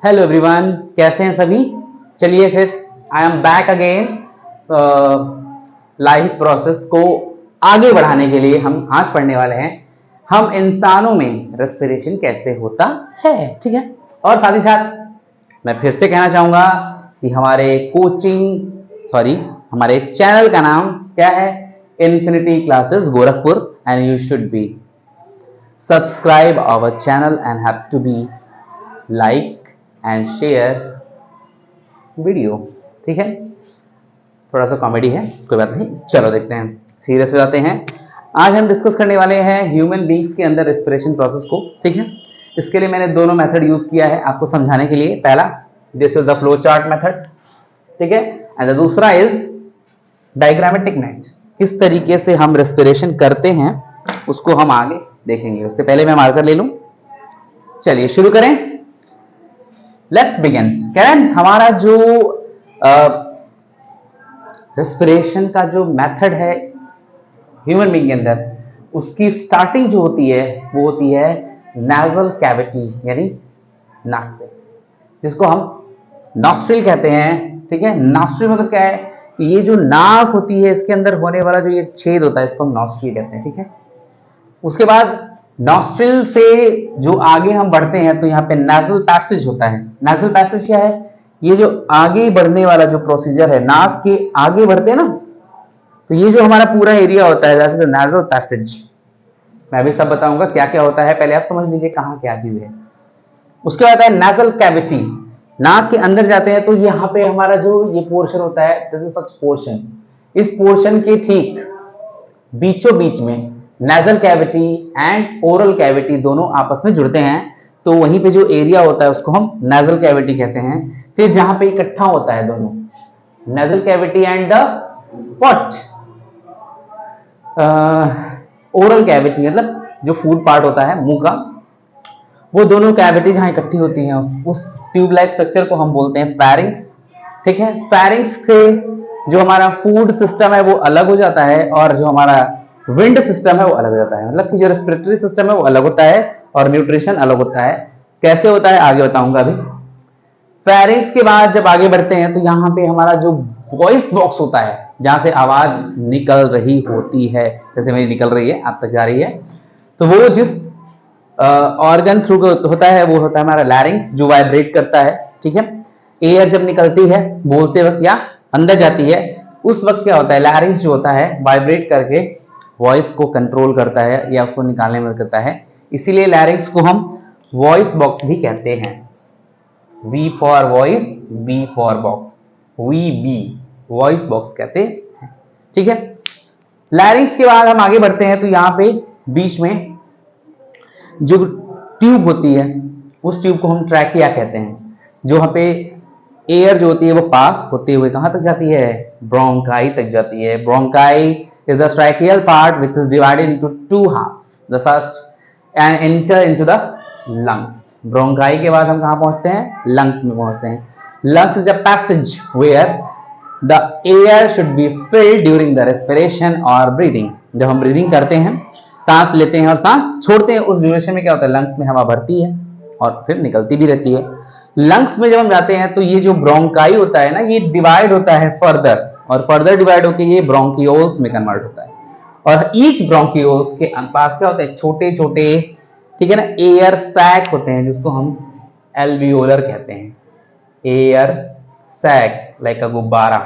Hello everyone, कैसे हैं सभी। चलिए फिर I am back again. Life process को आगे बढ़ाने के लिए हम आज पढ़ने वाले हैं हम इंसानों में रेस्पिरेशन कैसे होता है। ठीक है, और साथ ही साथ मैं फिर से कहना चाहूंगा कि हमारे चैनल का नाम क्या है, infinity classes Gorakhpur, and you should be subscribe our channel and have to be like and share video. ठीक है, थोड़ा सा कॉमेडी है, कोई बात नहीं। चलो देखते हैं, सीरियस हो जाते हैं। आज हम डिस्कस करने वाले हैं ह्यूमन बींग्स के अंदर रेस्पिरेशन प्रोसेस को। ठीक है, इसके लिए मैंने दोनों मेथड यूज किया है आपको समझाने के लिए। पहला, this is the flow chart method, ठीक है, एंड द दूसरा इज डायग्रामेटिक मैच। किस तरीके से हम रेस्पिरेशन करते हैं उसको हम आगे देखेंगे। उससे पहले मैं मार्कर ले लूं। चलिए शुरू करें, लेट्स बिगिन। कैन हमारा जो रेस्पिरेशन का जो मेथड है ह्यूमन बीइंग के अंदर, उसकी स्टार्टिंग जो होती है वो होती है नाजल कैविटी, यानी नाक से, जिसको हम नॉस्ट्रिल कहते हैं। ठीक है, नॉस्ट्रिल मतलब क्या है, ये जो नाक होती है इसके अंदर होने वाला जो ये छेद होता है इसको हम नॉस्ट्रिल कहते हैं। ठीक है, उसके बाद नॉस्ट्रिल से जो आगे हम बढ़ते हैं तो यहाँ पे नाजल पैसेज होता है। नाजल पैसेज क्या है, ये जो आगे बढ़ने वाला जो प्रोसीजर है, नाक के आगे बढ़ते हैं ना, तो ये जो हमारा पूरा एरिया होता है दैट इज द नाजल पैसेज। मैं भी सब बताऊंगा क्या क्या होता है, पहले आप समझ लीजिए कहाँ क्या चीज है। उसके बाद है नाजल कैविटी, नाक के अंदर जाते हैं तो यहाँ पे हमारा जो ये पोर्शन होता है दिस इज सच पोर्शन, इस पोर्शन के ठीक बीचों बीच में nasal cavity and oral cavity दोनों आपस में जुड़ते हैं, तो वहीं पे जो एरिया होता है उसको हम नेजल कैविटी कहते हैं। फिर जहां पे इकट्ठा होता है दोनों, nasal cavity and the what, oral cavity, मतलब जो फूड पार्ट होता है मुंह का, वो दोनों कैविटी जहां इकट्ठी होती हैं उस ट्यूब लाइक स्ट्रक्चर को हम बोलते हैं फेरिंक्स। ठीक है, फेरिंक्स से जो हमारा फूड सिस्टम है वो अलग हो जाता है और जो हमारा विंड सिस्टम है वो अलग हो जाता है। मतलब कि जो रेस्पिरेटरी सिस्टम है वो अलग होता है और न्यूट्रिशन अलग होता है। कैसे होता है आगे बताऊंगा अभी। फेरिंक्स के बाद जब आगे बढ़ते हैं तो यहाँ पे हमारा जो वॉइस बॉक्स होता है जहां से आवाज निकल रही होती है, जैसे मेरी निकल रही है आप तक जा रही है, तो वो जिस ऑर्गन थ्रू होता है वो होता है हमारा लैरिंग्स, जो वाइब्रेट करता है। ठीक है, एयर जब निकलती है बोलते वक्त या अंदर जाती है उस वक्त क्या होता है, लैरिंग्स जो होता है वाइब्रेट करके वॉइस को कंट्रोल करता है या उसको निकालने में करता है। इसीलिए लैरिंग्स को हम वॉइस बॉक्स भी कहते हैं। V for voice, B for box, VB voice box कहते हैं। ठीक है, लैरिंग्स के बाद हम आगे बढ़ते हैं तो यहाँ पे बीच में जो ट्यूब होती है उस ट्यूब को हम ट्रैकिया कहते हैं। जो वहां पे एयर जो होती है वो पास होते हुए कहां तक जाती है, ब्रोंकाई तक जाती है। Bronchi is the tracheal part which is divided into two halves. The first and enter into the lungs. Bronchi के बाद हम कहाँ पहुंचते हैं, लंग्स में पहुंचते हैं। lungs is a passage where the air should be filled during the respiration or breathing. जब हम ब्रीदिंग करते हैं, सांस लेते हैं और सांस छोड़ते हैं, उस ड्यूरेशन में क्या होता है, लंग्स में हवा भरती है और फिर निकलती भी रहती है। लंग्स में जब हम जाते हैं तो ये जो ब्रोंकाई होता है ना, ये डिवाइड होता है फर्दर, और फर्दर डिवाइड होकर ये ब्रोंकियोल्स में कन्वर्ट होता है। और ईच ब्रोंकियोल्स के पास क्या होता है, छोटे छोटे, ठीक है ना, एयर सैक होते हैं जिसको हम एल्वियोलर कहते हैं। एयर सैक लाइक अ गुब्बारा,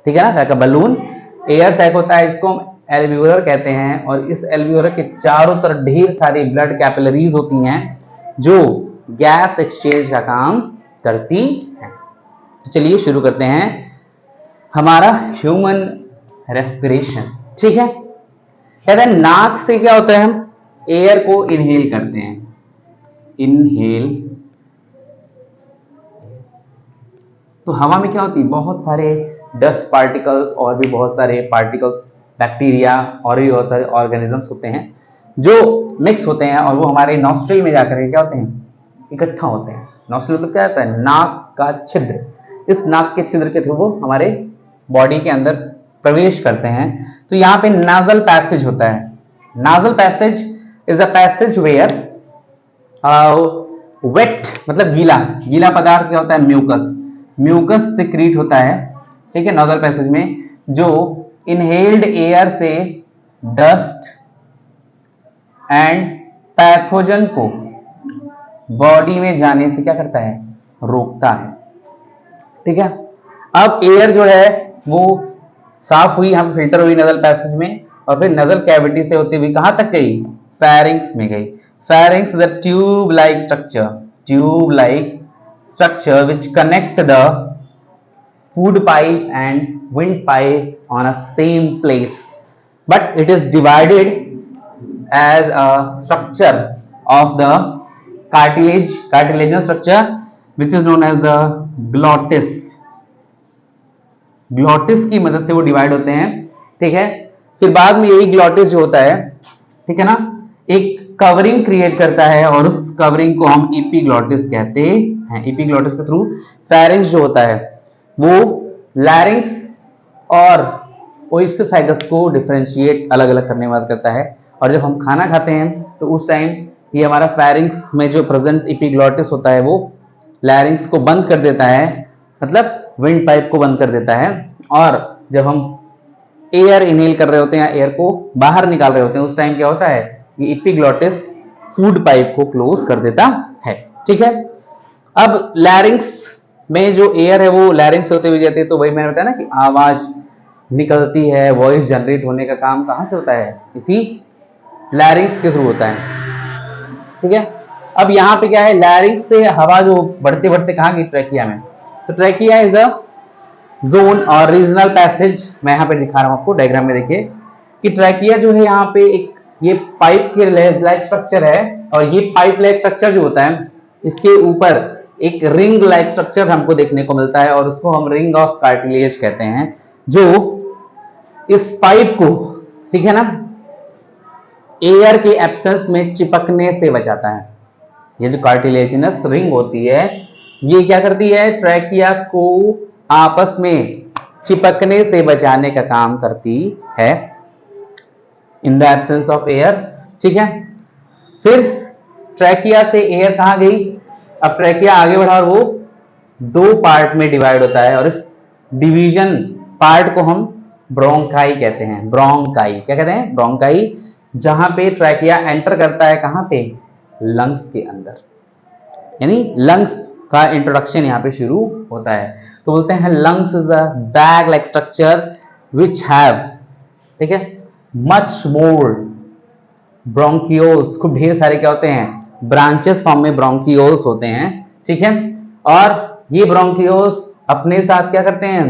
ठीक है ना, like a balloon, air sac होता है, इसको हम एल्वियोलर कहते हैं। और इस एल्वियोलर के चारों तरफ ढेर सारी ब्लड कैपिलरीज होती हैं जो गैस एक्सचेंज का काम करती हैं। तो चलिए शुरू करते हैं हमारा ह्यूमन रेस्पिरेशन। ठीक है, कहते हैं नाक से क्या होता है, हम एयर को इनहेल करते हैं, इनहेल। तो हवा में क्या होती है, बहुत सारे डस्ट पार्टिकल्स और भी बहुत सारे पार्टिकल्स, बैक्टीरिया और भी बहुत सारे ऑर्गेनिजम्स होते हैं जो मिक्स होते हैं और वो हमारे नॉस्ट्रिल में जाकर क्या होते हैं, इकट्ठा होते हैं। नॉस्ट्रिल तो क्या होता है, नाक का छिद्र। इस नाक के छिद्र के थ्रू वो हमारे बॉडी के अंदर प्रवेश करते हैं। तो यहाँ पे नाजल पैसेज होता है। Nasal passage is a passage where wet मतलब गीला, गीला पदार्थ क्या होता है? म्यूकस, म्यूकस सिक्रीट होता है, ठीक है, नोजल पैसेज में, जो इनहेल्ड एयर से डस्ट एंड पैथोजन को बॉडी में जाने से क्या करता है? रोकता है, ठीक है। अब एयर जो है वो साफ हुई, हम फिल्टर हुई नजल पैसेज में, और फिर नजल कैविटी से होती हुई कहां तक गई? फेरिंग्स में गई। Pharynx is a tube like structure, tube like structure which connect the food pipe and windpipe on a same place, but it is divided as a structure of the cartilaginous structure which is known as the glottis. Glottis की मदद से वो divide होते हैं, ठीक है। फिर बाद में यही ग्लॉटिस जो होता है, ठीक है ना, एक कवरिंग क्रिएट करता है और उस कवरिंग को हम एपीग्लॉटिस कहते हैं। एपीग्लॉटिस के थ्रू फेरिंग्स जो होता है वो लैरिंग्स और ओइसोफेगस को डिफरेंशिएट अलग अलग करने में मदद करता है। और जब हम खाना खाते हैं तो उस टाइम ये हमारा फेरिंग्स में जो प्रेजेंट एपीग्लॉटिस होता है वो लैरिंग्स को बंद कर देता है, मतलब विंड पाइप को बंद कर देता है। और जब हम एयर इनहेल कर रहे होते हैं या एयर को बाहर निकाल रहे होते हैं उस टाइम क्या होता है? ये एपीग्लॉटिस फूड पाइप को क्लोज कर देता है, ठीक है। अब लैरिंग्स में जो एयर है वो लैरिंग्स से होते हुए जाती है, तो वही मैंने बताया ना कि आवाज निकलती है, वॉइस जनरेट होने का काम कहां से होता है? इसी लैरिंग्स के थ्रू होता है, ठीक है। अब यहाँ पे क्या है? लैरिंग्स से हवा जो बढ़ते बढ़ते कहाँ गई? ट्रैकिया में। तो ट्रैकिया इज अ जोन और रीजनल पैसेज, मैं यहाँ पे दिखा रहा हूँ आपको डायग्राम में, देखिए कि ट्रैकिया जो है यहाँ पे एक ये पाइप के लाइक स्ट्रक्चर है, और ये पाइप लाइक स्ट्रक्चर जो होता है इसके ऊपर एक रिंग लाइक स्ट्रक्चर हमको देखने को मिलता है, और उसको हम रिंग ऑफ कार्टिलेज कहते हैं, जो इस पाइप को, ठीक है ना, एयर के एब्सेंस में चिपकने से बचाता है। ये जो कार्टिलेजिनस रिंग होती है ये क्या करती है? ट्रैकिया को आपस में चिपकने से बचाने का काम करती है in the absence of air, ठीक है। फिर ट्रैकिया से एयर कहां गई? अब ट्रैकिया आगे बढ़ा और वो दो पार्ट में डिवाइड होता है, और इस डिवीजन पार्ट को हम ब्रोंकाई कहते हैं। ब्रोंकाई क्या कहते हैं? ब्रोंकाई, जहां पे ट्रैकिया एंटर करता है कहां पे? लंग्स के अंदर, यानी लंग्स का इंट्रोडक्शन यहाँ पे शुरू होता है। तो बोलते हैं lungs is a bag like structure which have, ठीक है, मच मोर ब्रोंकियोल्स, खूब ढेर सारे क्या होते हैं? ब्रांचेस फॉर्म में ब्रोंकियोल्स होते हैं, ठीक है। और ये ब्रोंकियोल्स अपने साथ क्या करते हैं?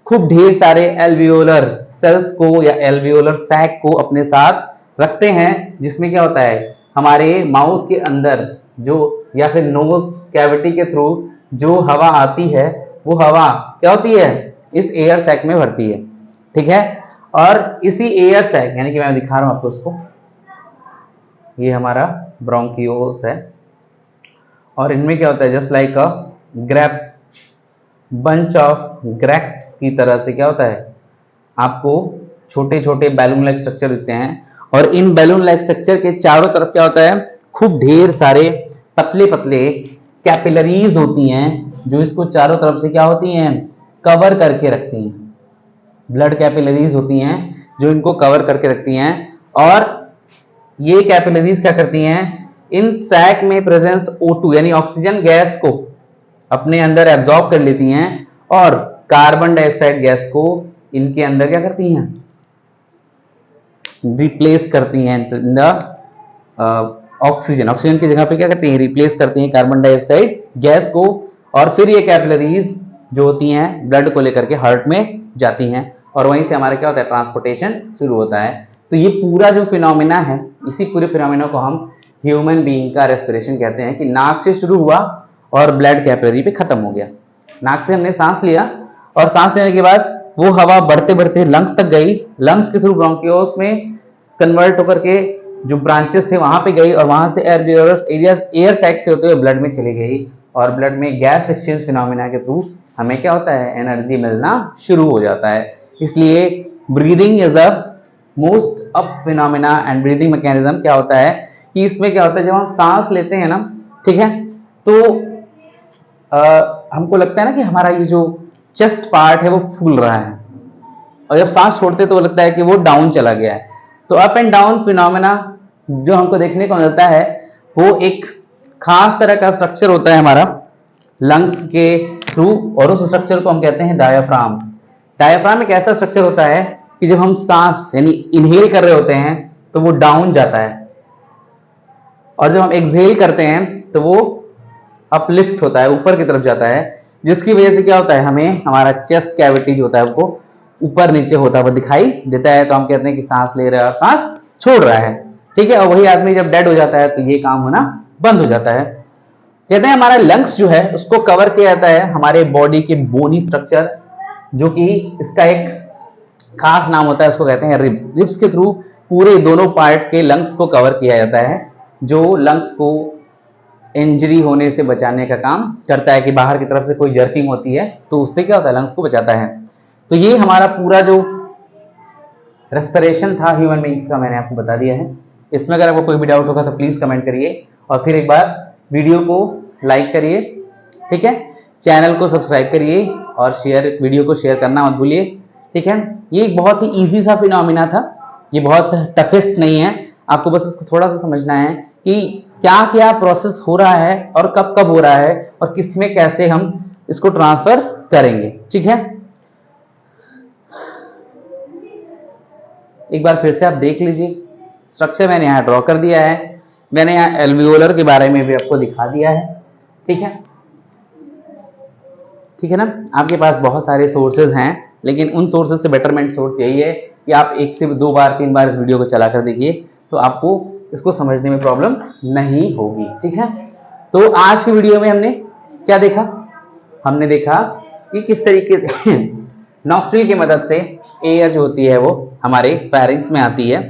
खूब ढेर सारे एल्वियोलर सेल्स को या एल्वियोलर सैक को अपने साथ रखते हैं, जिसमें क्या होता है? हमारे माउथ के अंदर जो या फिर नोज कैविटी के थ्रू जो हवा आती है वो हवा क्या होती है? इस एयर सैक में भरती है, ठीक है। और इसी एयर सैक, यानी कि मैं दिखा रहा हूं आपको उसको, ये हमारा ब्रोंकियोल्स है, और इनमें क्या होता है? Just like a grapes, bunch of grapes की तरह से क्या होता है? आपको छोटे छोटे बैलून लाइक स्ट्रक्चर दिखते हैं, और इन बैलून लाइक स्ट्रक्चर के चारों तरफ क्या होता है? खूब ढेर सारे पतले पतले कैपिलरीज होती हैं, जो इसको चारों तरफ से क्या होती हैं? कवर करके रखती हैं। ब्लड कैपिलरीज होती हैं जो इनको कवर करके रखती हैं, और ये कैपिलरीज क्या करती हैं? इन सैक में प्रेजेंस O2 यानी ऑक्सीजन गैस को अपने अंदर एब्जॉर्ब कर लेती हैं, और कार्बन डाइऑक्साइड गैस को इनके अंदर क्या करती हैं? रिप्लेस करती हैं इन द ऑक्सीजन की जगह पे क्या करती हैं? रिप्लेस करती हैं कार्बन डाइऑक्साइड गैस को, और फिर ये कैपिलरीज जो होती हैं ब्लड को लेकर के हार्ट में जाती हैं, और वहीं से हमारा क्या होता है? ट्रांसपोर्टेशन शुरू होता है। तो ये पूरा जो फिनोमिना है, इसी पूरे फिनोमिना को हम ह्यूमन बीइंग का रेस्पिरेशन कहते हैं, कि नाक से शुरू हुआ और ब्लड कैपिलरी पे खत्म हो गया। नाक से हमने सांस लिया, और सांस लेने के बाद वो हवा बढ़ते बढ़ते लंग्स तक गई, लंग्स के थ्रू ब्रोंकियोल्स में कन्वर्ट होकर के जो ब्रांचेस थे वहां पे गई, और वहां से एयर सैक से होते हुए ब्लड में चली गई, और ब्लड में गैस एक्सचेंज फिनोमिना के थ्रू हमें क्या होता है? एनर्जी मिलना शुरू हो जाता है। इसलिए breathing is a most up phenomena, and breathing mechanism क्या होता है कि इसमें क्या होता है? जब हम सांस लेते हैं ना, ठीक है, तो हमको लगता है ना कि हमारा ये जो चेस्ट पार्ट है वो फूल रहा है, और जब सांस छोड़ते तो लगता है कि वो डाउन चला गया है। तो अप एंड डाउन फिनोमेना जो हमको देखने को मिलता है वो एक खास तरह का स्ट्रक्चर होता है हमारा लंग्स के थ्रू, और उस स्ट्रक्चर को हम कहते हैं डायाफ्राम। डायाफ्राम एक ऐसा स्ट्रक्चर होता है कि जब हम सांस यानी इनहेल कर रहे होते हैं तो वो डाउन जाता है, और जब हम एक्सहेल करते हैं तो वो अपलिफ्ट होता है, ऊपर की तरफ जाता है, जिसकी वजह से क्या होता है, हमें हमारा चेस्ट कैविटी जो होता है वो ऊपर नीचे होता हुआ दिखाई देता है। तो हम कहते हैं कि सांस ले रहा है और सांस छोड़ रहा है, ठीक है। और वही आदमी जब डेड हो जाता है तो ये काम होना बंद हो जाता है। कहते हैं हमारा लंग्स जो है उसको कवर किया जाता है हमारे बॉडी के बोनी स्ट्रक्चर, जो कि इसका एक खास नाम होता है, उसको कहते हैं रिब्स। रिब्स के थ्रू पूरे दोनों पार्ट के लंग्स को कवर किया जाता है, जो लंग्स को इंजरी होने से बचाने का काम करता है कि बाहर की तरफ से कोई जर्किंग होती है तो उससे क्या होता है, लंग्स को बचाता है। तो ये हमारा पूरा जो रेस्पिरेशन था ह्यूमन बींग्स का मैंने आपको बता दिया है। इसमें अगर आपको कोई भी डाउट होगा तो प्लीज कमेंट करिए, और फिर एक बार वीडियो को लाइक करिए, ठीक है। चैनल को सब्सक्राइब करिए और वीडियो को शेयर करना मत भूलिए, ठीक है। ये एक बहुत ही इजी सा फिनोमिना था, ये बहुत टफेस्ट नहीं है। आपको बस इसको थोड़ा सा समझना है कि क्या क्या प्रोसेस हो रहा है और कब कब हो रहा है और किसमें कैसे हम इसको ट्रांसफर करेंगे, ठीक है। एक बार फिर से आप देख लीजिए, स्ट्रक्चर मैंने यहाँ ड्रॉ कर दिया है, मैंने यहाँ एल्वियोलर के बारे में भी आपको दिखा दिया है, ठीक है, ठीक है ना। आपके पास बहुत सारे सोर्सेज हैं, लेकिन उन सोर्सेज से बेटरमेंट सोर्स यही है कि आप 1 से 2 बार 3 बार इस वीडियो को चला कर देखिए, तो आपको इसको समझने में प्रॉब्लम नहीं होगी, ठीक है। तो आज की वीडियो में हमने क्या देखा, हमने देखा कि किस तरीके से नॉस्ट्रिल की मदद से एयर जो होती है वो हमारे फेरिंग्स में आती है,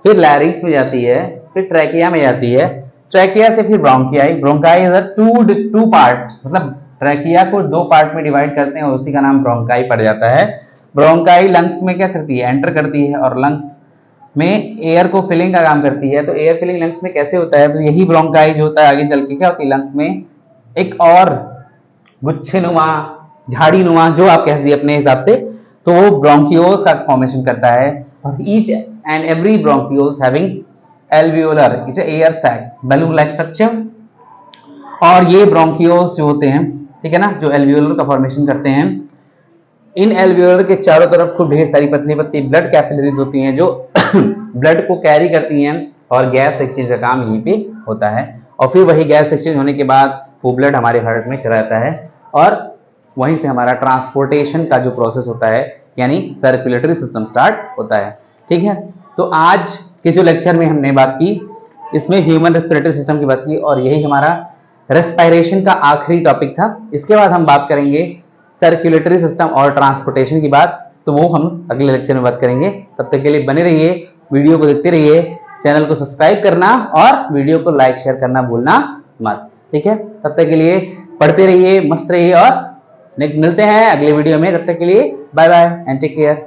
फिर लैरिंग्स में जाती है, फिर ट्रैकिया में जाती है, ट्रैकिया से फिर bronchi. Bronchi is a two part, मतलब ट्रैकिया को 2 पार्ट में डिवाइड करते हैं, उसी का नाम ब्रोंकाई पड़ जाता है। ब्रोंकाई लंग्स में क्या करती है, एंटर करती है और लंग्स में एयर को फिलिंग का काम करती है। तो एयर फिलिंग लंग्स में कैसे होता है, तो यही ब्रोंकाई जो होता है आगे चल के क्या होती है, लंग्स में एक और गुच्छेनुमा, झाड़ी नुमा, जो आप कह दीजिए अपने हिसाब से, तो वो ब्रोंकियोल्स का फॉर्मेशन करता है। और each and every bronchioles having alveolar its air sac balloon like structure. और ये ब्रोंकियोल्स जो होते हैं, ठीक है ना, जो एल्वियोलर का फॉर्मेशन करते हैं, इन एल्वियोलर के चारों तरफ खूब ढेर सारी पतली पतली ब्लड कैपिलरीज होती हैं जो ब्लड को कैरी करती हैं, और गैस एक्सचेंज का काम यहीं पे होता है। और फिर वही गैस एक्सचेंज होने के बाद वो ब्लड हमारे हार्ट में चला जाता है, और वहीं से हमारा ट्रांसपोर्टेशन का जो प्रोसेस होता है यानी सर्कुलेटरी सिस्टम स्टार्ट होता है, ठीक है। तो आज के जो लेक्चर में हमने बात की, इसमें ह्यूमन रेस्पिरेटरी सिस्टम की बात की, और यही हमारा रेस्पिरेशन का आखिरी टॉपिक था। इसके बाद हम बात करेंगे सर्कुलेटरी सिस्टम और ट्रांसपोर्टेशन की बात, तो वो हम अगले लेक्चर में बात करेंगे। तब तक के लिए बने रहिए, वीडियो को देखते रहिए, चैनल को सब्सक्राइब करना और वीडियो को लाइक शेयर करना भूलना मत, ठीक है। तब तक के लिए पढ़ते रहिए, मस्त रहिए, और मिलते हैं अगले वीडियो में। तब तक के लिए bye bye and take care.